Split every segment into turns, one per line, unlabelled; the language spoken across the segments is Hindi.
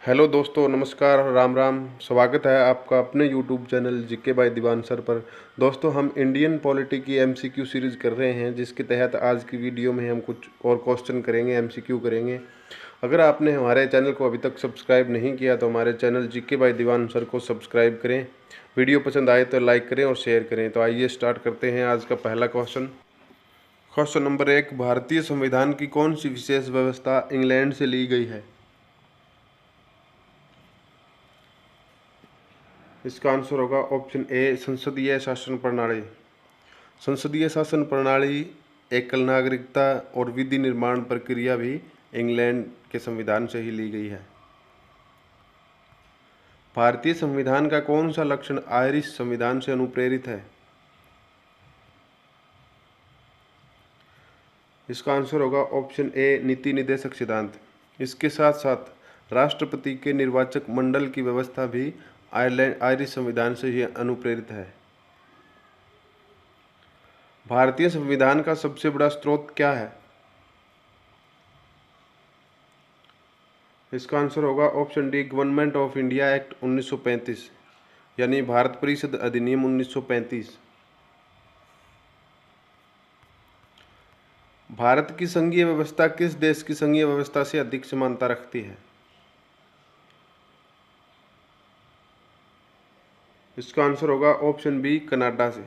हेलो दोस्तों, नमस्कार, राम राम। स्वागत है आपका अपने YouTube channel GK by Diwan sir पर। दोस्तों, हम इंडियन पॉलिटी की एमसीक्यू सीरीज़ कर रहे हैं, जिसके तहत आज की वीडियो में हम कुछ और क्वेश्चन करेंगे, एमसीक्यू करेंगे। अगर आपने हमारे चैनल को अभी तक सब्सक्राइब नहीं किया तो हमारे channel GK by Diwan sir को सब्सक्राइब करें। वीडियो पसंद आए तो लाइक करें और शेयर करें। तो आइए स्टार्ट करते हैं आज का पहला क्वेश्चन। क्वेश्चन नंबर 1, भारतीय संविधान की कौन सी विशेष व्यवस्था इंग्लैंड से ली गई है? इसका आंसर होगा ऑप्शन ए, संसदीय शासन प्रणाली। संसदीय शासन प्रणाली, एकल नागरिकता और विधि निर्माण प्रक्रिया भी इंग्लैंड के संविधान से ही ली गई है। भारतीय संविधान का कौन सा लक्षण आयरिश संविधान से अनुप्रेरित है? इसका आंसर होगा ऑप्शन ए, नीति निर्देशक सिद्धांत। इसके साथ साथ राष्ट्रपति के निर्वाचक मंडल की व्यवस्था भी आयरिश संविधान से ही अनुप्रेरित है। भारतीय संविधान का सबसे बड़ा स्रोत क्या है? इसका आंसर होगा option D, government of India act 1935, यानी भारत परिषद अधिनियम 1935। भारत की संघीय व्यवस्था किस देश की संघीय व्यवस्था से अधिक समानता रखती है? इसका आंसर होगा ऑप्शन बी, कनाडा से।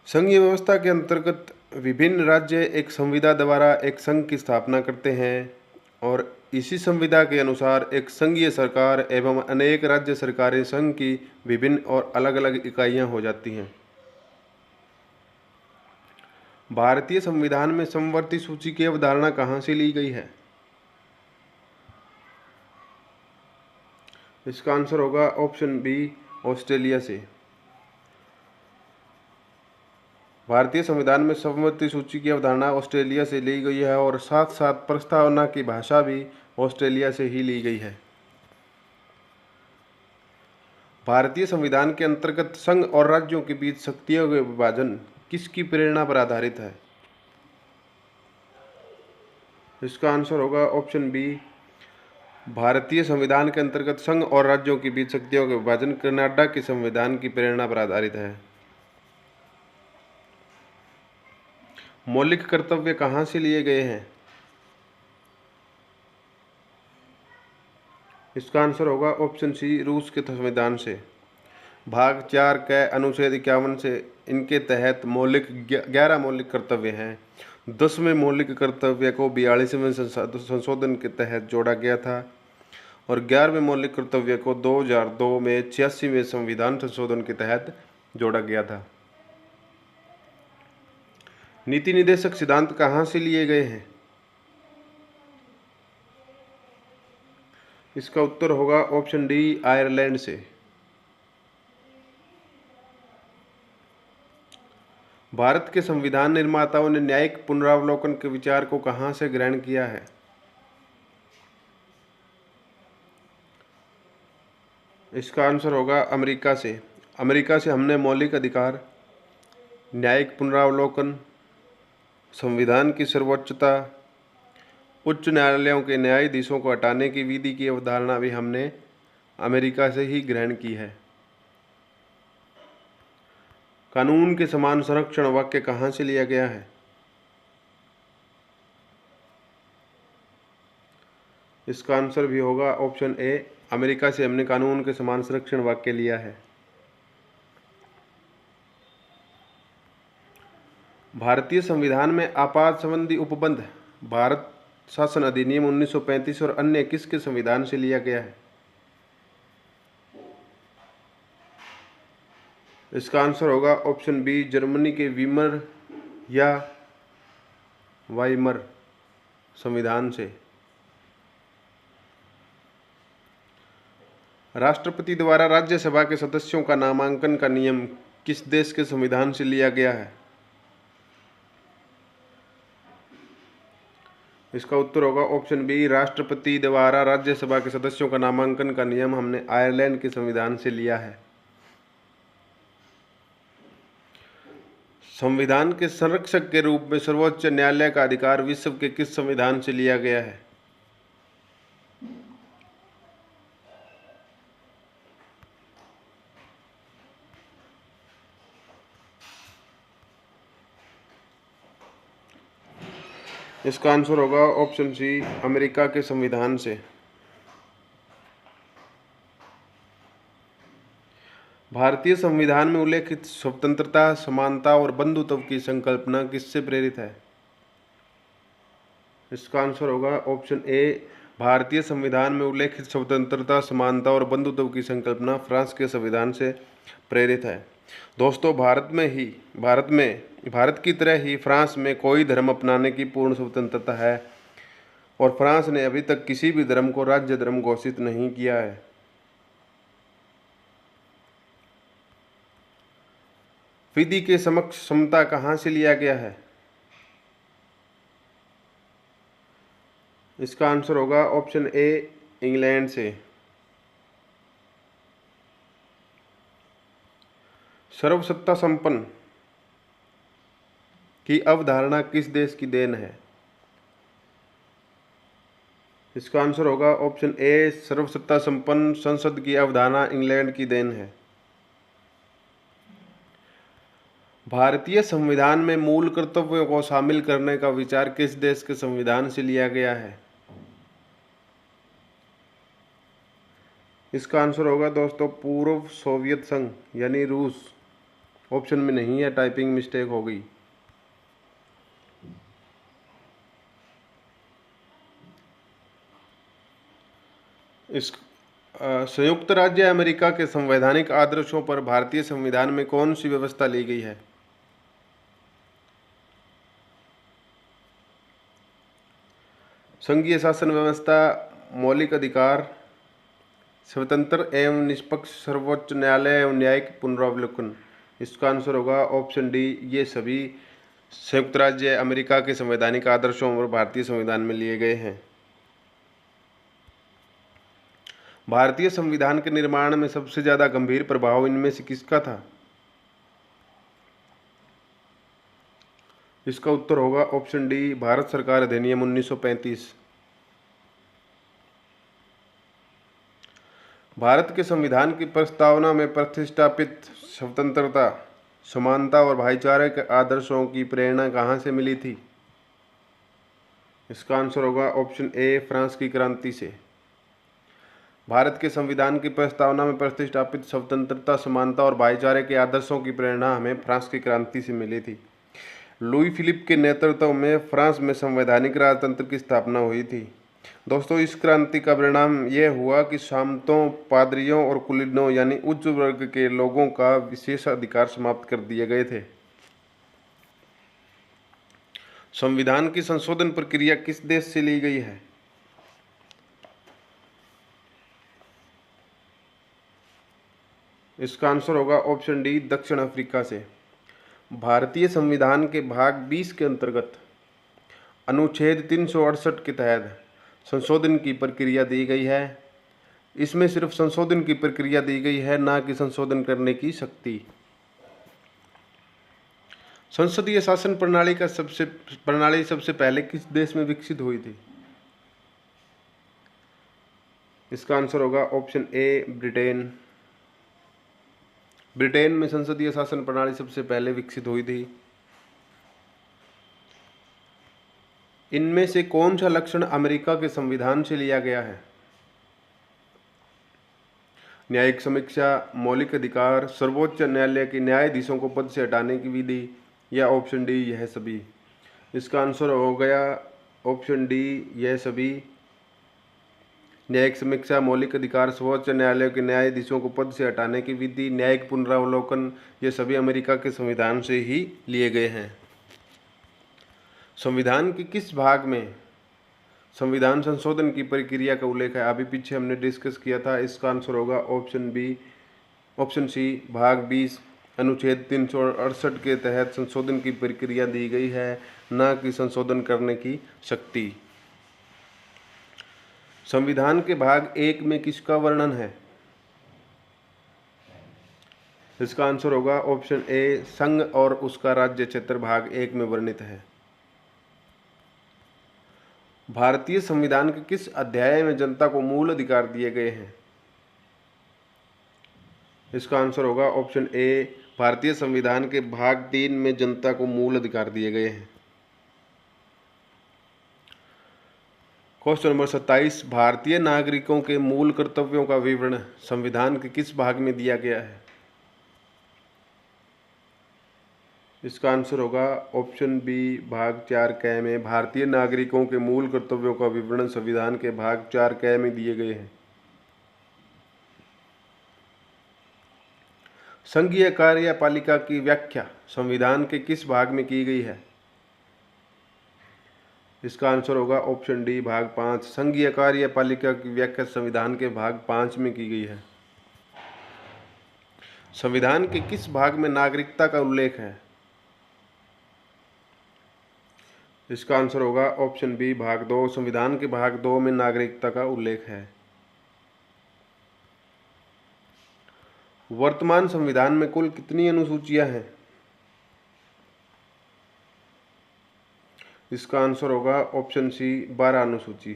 संघीय व्यवस्था के अंतर्गत विभिन्न राज्य एक संविदा द्वारा एक संघ की स्थापना करते हैं और इसी संविदा के अनुसार एक संघीय सरकार एवं अनेक राज्य सरकारें संघ की विभिन्न और अलग अलग इकाइयां हो जाती हैं। भारतीय संविधान में समवर्ती सूची की अवधारणा कहाँ से ली गई है? इसका आंसर होगा ऑप्शन बी, ऑस्ट्रेलिया से। भारतीय संविधान में समवर्ती सूची की अवधारणा ऑस्ट्रेलिया से ली गई है और साथ साथ प्रस्तावना की भाषा भी ऑस्ट्रेलिया से ही ली गई है। भारतीय संविधान के अंतर्गत संघ और राज्यों के बीच शक्तियों के विभाजन किसकी प्रेरणा पर आधारित है? इसका आंसर होगा ऑप्शन बी, भारतीय संविधान के अंतर्गत संघ और राज्यों के बीच शक्तियों के विभाजन कनाडा के संविधान की प्रेरणा पर आधारित है। मौलिक कर्तव्य कहाँ से लिए गए हैं? इसका आंसर होगा ऑप्शन सी, रूस के संविधान से। भाग 4 के अनुच्छेद 51 से इनके तहत मौलिक 11 मौलिक कर्तव्य हैं। 10वें मौलिक कर्तव्य को 42वें संशोधन के तहत जोड़ा गया था और 11वें मौलिक कर्तव्य को 2002 में 86वें संविधान संशोधन के तहत जोड़ा गया था। नीति निर्देशक सिद्धांत कहाँ से लिए गए हैं? इसका उत्तर होगा ऑप्शन डी, आयरलैंड से। भारत के संविधान निर्माताओं ने न्यायिक पुनरावलोकन के विचार को कहाँ से ग्रहण किया है? इसका आंसर होगा अमेरिका से। अमेरिका से हमने मौलिक अधिकार, न्यायिक पुनरावलोकन, संविधान की सर्वोच्चता, उच्च न्यायालयों के न्यायाधीशों को हटाने की विधि की अवधारणा भी हमने अमेरिका से ही ग्रहण की है। कानून के समान संरक्षण वाक्य कहाँ से लिया गया है? इसका आंसर भी होगा ऑप्शन ए, अमेरिका से हमने कानून के समान संरक्षण वाक्य लिया है। भारतीय संविधान में आपात संबंधी उपबंध भारत शासन अधिनियम 1935 और अन्य किसके संविधान से लिया गया है? इसका आंसर होगा ऑप्शन बी, जर्मनी के वीमर या वाइमर संविधान से। राष्ट्रपति द्वारा राज्यसभा के सदस्यों का नामांकन का नियम किस देश के संविधान से लिया गया है? इसका उत्तर होगा ऑप्शन बी, राष्ट्रपति द्वारा राज्यसभा के सदस्यों का नामांकन का नियम हमने आयरलैंड के संविधान से लिया है। संविधान के संरक्षक के रूप में सर्वोच्च न्यायालय का अधिकार विश्व के किस संविधान से लिया गया है? इसका आंसर होगा ऑप्शन सी, अमेरिका के संविधान से। भारतीय संविधान में उल्लेखित स्वतंत्रता, समानता और बंधुत्व की संकल्पना किससे प्रेरित है? इसका आंसर होगा ऑप्शन ए, भारतीय संविधान में उल्लेखित स्वतंत्रता, समानता और बंधुत्व की संकल्पना फ्रांस के संविधान से प्रेरित है। दोस्तों, भारत की तरह ही फ्रांस में कोई धर्म अपनाने की पूर्ण स्वतंत्रता है और फ्रांस ने अभी तक किसी भी धर्म को राज्य धर्म घोषित नहीं किया है। विधि के समक्ष समता कहाँ से लिया गया है? इसका आंसर होगा ऑप्शन ए, इंग्लैंड से। सर्वसत्ता संपन्न की अवधारणा किस देश की देन है? इसका आंसर होगा ऑप्शन ए, सर्वसत्ता संपन्न संसद की अवधारणा इंग्लैंड की देन है। भारतीय संविधान में मूल कर्तव्यों को शामिल करने का विचार किस देश के संविधान से लिया गया है? इसका आंसर होगा दोस्तों पूर्व सोवियत संघ यानी रूस। ऑप्शन में नहीं है, टाइपिंग मिस्टेक हो गई। इस संयुक्त राज्य अमेरिका के संवैधानिक आदर्शों पर भारतीय संविधान में कौन सी व्यवस्था ली गई है? संघीय शासन व्यवस्था, मौलिक अधिकार, स्वतंत्र एवं निष्पक्ष सर्वोच्च न्यायालय एवं न्यायिक पुनरावलोकन। इसका आंसर होगा ऑप्शन डी, ये सभी संयुक्त राज्य अमेरिका के संवैधानिक आदर्शों और भारतीय संविधान में लिए गए हैं। भारतीय संविधान के निर्माण में सबसे ज्यादा गंभीर प्रभाव इनमें से किसका था? इसका उत्तर होगा ऑप्शन डी, भारत सरकार अधिनियम 1935। भारत के संविधान की प्रस्तावना में प्रतिष्ठापित स्वतंत्रता, समानता और भाईचारे के आदर्शों की प्रेरणा कहाँ से मिली थी? इसका आंसर होगा ऑप्शन ए, फ्रांस की क्रांति से। भारत के संविधान की प्रस्तावना में प्रतिष्ठापित स्वतंत्रता, समानता और भाईचारे के आदर्शों की प्रेरणा हमें फ्रांस की क्रांति से मिली थी। लुई फिलिप के नेतृत्व में फ्रांस में संवैधानिक राजतंत्र की स्थापना हुई थी। दोस्तों, इस क्रांति का परिणाम यह हुआ कि सामंतों, पादरियों और कुलीनों यानी उच्च वर्ग के लोगों का विशेष अधिकार समाप्त कर दिए गए थे। संविधान की संशोधन प्रक्रिया किस देश से ली गई है? इसका आंसर होगा ऑप्शन डी, दक्षिण अफ्रीका से। भारतीय संविधान के भाग 20 के अंतर्गत अनुच्छेद 368 के तहत संशोधन की प्रक्रिया दी गई है। इसमें सिर्फ संशोधन की प्रक्रिया दी गई है, ना कि संशोधन करने की शक्ति। संसदीय शासन प्रणाली सबसे पहले किस देश में विकसित हुई थी? इसका आंसर होगा ऑप्शन ए, ब्रिटेन। ब्रिटेन में संसदीय शासन प्रणाली सबसे पहले विकसित हुई थी। इनमें से कौन सा लक्षण अमेरिका के संविधान से लिया गया है? न्यायिक समीक्षा, मौलिक अधिकार, सर्वोच्च न्यायालय के न्यायाधीशों को पद से हटाने की विधि, या ऑप्शन डी, यह सभी। इसका आंसर हो गया ऑप्शन डी, यह सभी। न्यायिक समीक्षा, मौलिक अधिकार, सर्वोच्च न्यायालय के न्यायाधीशों को पद से हटाने की विधि, न्यायिक पुनरावलोकन, ये सभी अमेरिका के संविधान से ही लिए गए हैं। संविधान के किस भाग में संविधान संशोधन की प्रक्रिया का उल्लेख है? अभी पीछे हमने डिस्कस किया था। इसका आंसर होगा ऑप्शन सी, भाग 20 अनुच्छेद 368 के तहत संशोधन की प्रक्रिया दी गई है, न कि संशोधन करने की शक्ति। संविधान के भाग 1 में किसका वर्णन है? इसका आंसर होगा ऑप्शन ए, संघ और उसका राज्य क्षेत्र भाग 1 में वर्णित है। भारतीय संविधान के किस अध्याय में जनता को मूल अधिकार दिए गए हैं? इसका आंसर होगा ऑप्शन ए, भारतीय संविधान के भाग 3 में जनता को मूल अधिकार दिए गए हैं। क्वेश्चन नंबर 27, भारतीय नागरिकों के मूल कर्तव्यों का विवरण संविधान के किस भाग में दिया गया है? इसका आंसर होगा ऑप्शन बी भाग 4 क में। भारतीय नागरिकों के मूल कर्तव्यों का विवरण संविधान के भाग 4 क में दिए गए हैं। संघीय कार्यपालिका की व्याख्या संविधान के किस भाग में की गई है? इसका आंसर होगा ऑप्शन डी भाग 5। संघीय कार्यपालिका की व्याख्या संविधान के भाग 5 में की गई है। संविधान के किस भाग में नागरिकता का उल्लेख है? इसका आंसर होगा ऑप्शन बी भाग 2। संविधान के भाग 2 में नागरिकता का उल्लेख है। वर्तमान संविधान में कुल कितनी अनुसूचियां हैं? इसका आंसर होगा ऑप्शन सी 12 अनुसूची।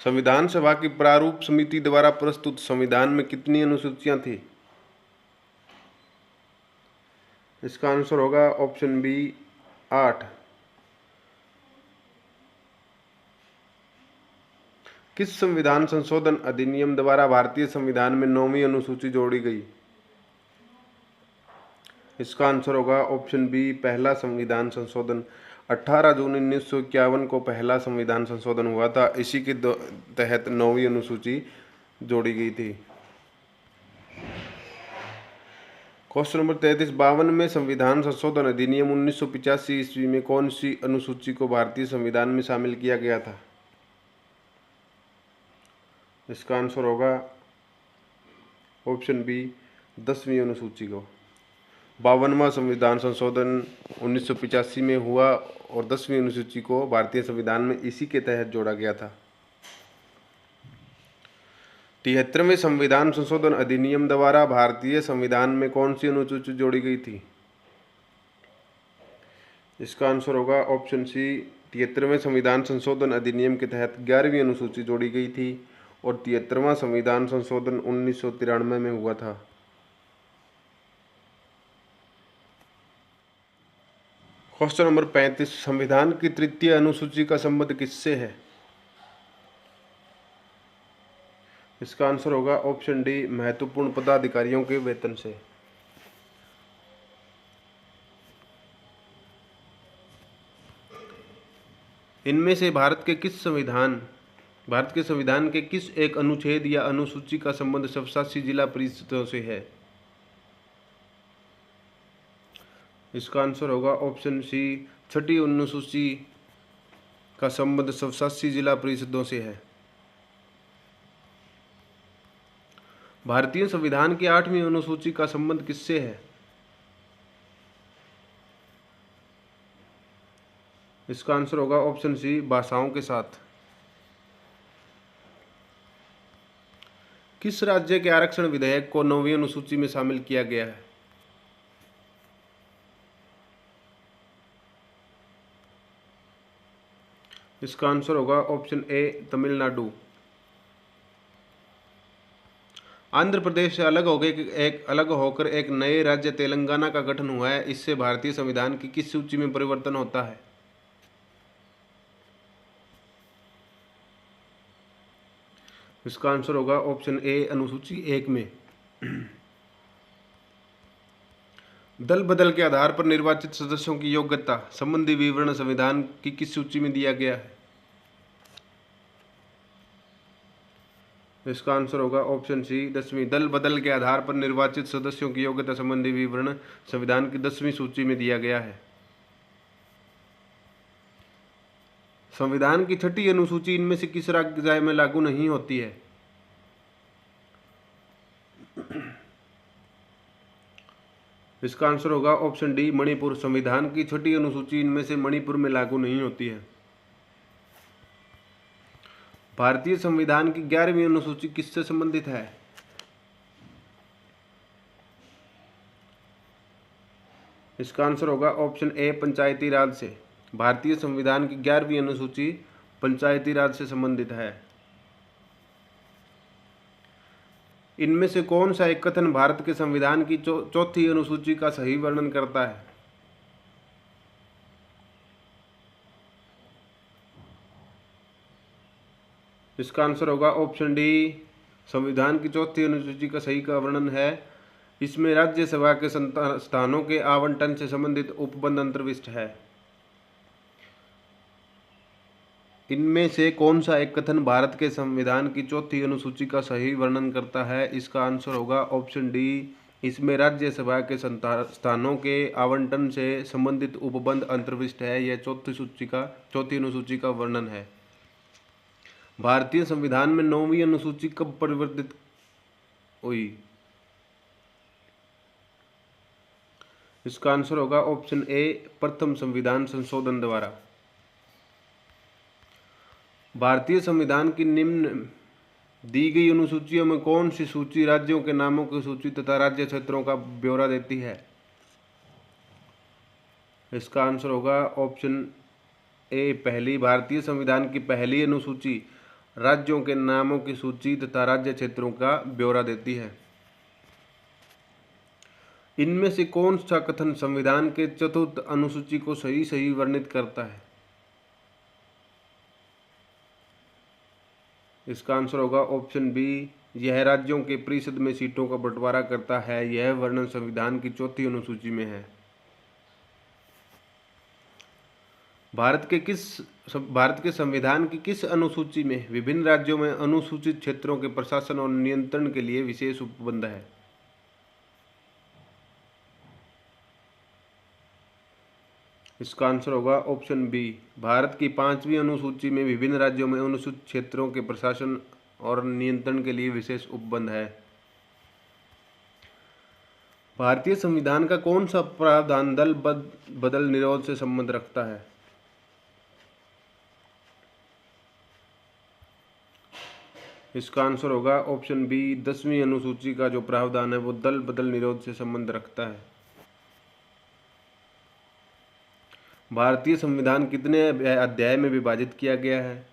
संविधान सभा की प्रारूप समिति द्वारा प्रस्तुत संविधान में कितनी अनुसूचियां थी? इसका आंसर होगा ऑप्शन बी 8। किस संविधान संशोधन अधिनियम द्वारा भारतीय संविधान में 9वीं अनुसूची जोड़ी गई? इसका आंसर होगा ऑप्शन बी पहला संविधान संशोधन। 18 जून 1951 को पहला संविधान संशोधन हुआ था। इसी के तहत 9वीं अनुसूची जोड़ी गई थी। क्वेश्चन नंबर 33, 52 में संविधान संशोधन अधिनियम 1985 ईस्वी में कौन सी अनुसूची को भारतीय संविधान में शामिल किया गया था? इसका आंसर होगा ऑप्शन बी 10वीं अनुसूची को। 52वां संविधान संशोधन 1985 में हुआ और 10वीं अनुसूची को भारतीय संविधान में इसी के तहत जोड़ा गया था। 73वें संविधान संशोधन अधिनियम द्वारा भारतीय संविधान में कौन सी अनुसूची जोड़ी गई थी? इसका आंसर होगा ऑप्शन सी 73वें संविधान संशोधन अधिनियम के तहत 11वीं अनुसूची जोड़ी गई थी और 73वां संविधान संशोधन 1993 में हुआ था। क्वेश्चन नंबर 35, संविधान की तृतीय अनुसूची का संबंध किससे है? इसका आंसर होगा ऑप्शन डी महत्वपूर्ण पदाधिकारियों के वेतन से। इनमें से भारत के संविधान के किस एक अनुच्छेद या अनुसूची का संबंध सबशासी जिला परिषदों से है? इसका आंसर होगा ऑप्शन सी 6ठी अनुसूची का संबंध सबशासी जिला परिषदों से है। भारतीय संविधान की 8वीं अनुसूची का संबंध किससे है? इसका आंसर होगा ऑप्शन सी भाषाओं के साथ। किस राज्य के आरक्षण विधेयक को 9वीं अनुसूची में शामिल किया गया है? इसका आंसर होगा ऑप्शन ए तमिलनाडु। आंध्र प्रदेश से अलग होकर एक नए राज्य तेलंगाना का गठन हुआ है। इससे भारतीय संविधान की किस सूची में परिवर्तन होता है? इसका आंसर होगा ऑप्शन ए अनुसूची 1 में। दल बदल के आधार पर निर्वाचित सदस्यों की योग्यता संबंधी विवरण संविधान की किस सूची में दिया गया है? इसका आंसर होगा ऑप्शन सी 10वीं। दल बदल के आधार पर निर्वाचित सदस्यों की योग्यता संबंधी विवरण संविधान की 10वीं सूची में दिया गया है। संविधान की 6ठी अनुसूची इनमें से किस राज्य में लागू नहीं होती है? इसका आंसर होगा ऑप्शन डी मणिपुर। संविधान की 6ठी अनुसूची इनमें से मणिपुर में लागू नहीं होती है। भारतीय संविधान की 11वीं अनुसूची किससे संबंधित है? इसका आंसर होगा ऑप्शन ए पंचायती राज से। भारतीय संविधान की 11वीं अनुसूची पंचायती राज से संबंधित है। इनमें से कौन सा एक कथन भारत के संविधान की चौथी अनुसूची का सही वर्णन करता है? इसका आंसर होगा ऑप्शन डी। संविधान की चौथी अनुसूची का सही का वर्णन है। इसमें राज्यसभा के स्थानों के आवंटन से संबंधित उपबंध अंतर्विष्ट है। इनमें से कौन सा एक कथन भारत के संविधान की चौथी अनुसूची का सही वर्णन करता है? इसका आंसर होगा ऑप्शन डी। इसमें राज्यसभा के स्थानों के आवंटन से संबंधित उपबंध अंतर्विष्ट है। यह चौथी अनुसूची का वर्णन है। भारतीय संविधान में 9वीं अनुसूची कब परिवर्तित हुई? इसका आंसर होगा ऑप्शन ए, प्रथम संविधान संशोधन द्वारा। भारतीय संविधान की निम्न दी गई अनुसूचियों में कौन सी सूची राज्यों के नामों की सूची तथा राज्य क्षेत्रों का ब्यौरा देती है? इसका आंसर होगा ऑप्शन ए, पहली। भारतीय संविधान की पहली अनुसूची राज्यों के नामों की सूची तथा राज्य क्षेत्रों का ब्यौरा देती है। इनमें से कौन सा कथन संविधान के चतुर्थ अनुसूची को सही वर्णित करता है? इसका आंसर होगा ऑप्शन बी। यह राज्यों के परिषद में सीटों का बंटवारा करता है। यह वर्णन संविधान की चौथी अनुसूची में है। भारत के संविधान की किस अनुसूची में विभिन्न राज्यों में अनुसूचित क्षेत्रों के प्रशासन और नियंत्रण के लिए विशेष उपबंध है? इसका आंसर होगा ऑप्शन बी। भारत की 5वीं अनुसूची में विभिन्न राज्यों में अनुसूचित क्षेत्रों के प्रशासन और नियंत्रण के लिए विशेष उपबंध है। भारतीय संविधान का कौन सा प्रावधान दल बदल निरोध से संबंध रखता है? इसका आंसर होगा ऑप्शन बी। 10वीं अनुसूची का जो प्रावधान है वो दल बदल निरोध से संबंध रखता है। भारतीय संविधान कितने अध्याय में विभाजित किया गया है?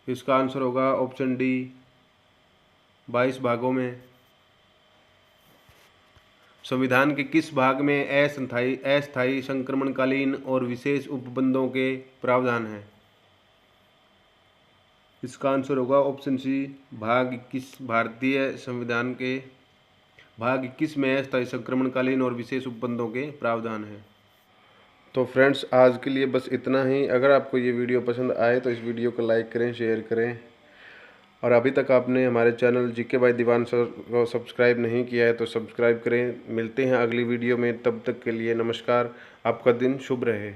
इसका आंसर होगा ऑप्शन डी, 22 भागों में। संविधान के किस भाग में अस्थायी संक्रमणकालीन और विशेष उपबंधों के प्रावधान हैं? इसका आंसर होगा ऑप्शन सी, भाग 21। भारतीय संविधान के भाग 21 में अस्थायी संक्रमणकालीन और विशेष उपबंधों के प्रावधान हैं। तो फ्रेंड्स, आज के लिए बस इतना ही। अगर आपको ये वीडियो पसंद आए तो इस वीडियो को लाइक करें, शेयर करें, और अभी तक आपने हमारे channel GK by Diwan sir को सब्सक्राइब नहीं किया है तो सब्सक्राइब करें। मिलते हैं अगली वीडियो में, तब तक के लिए नमस्कार। आपका दिन शुभ रहे।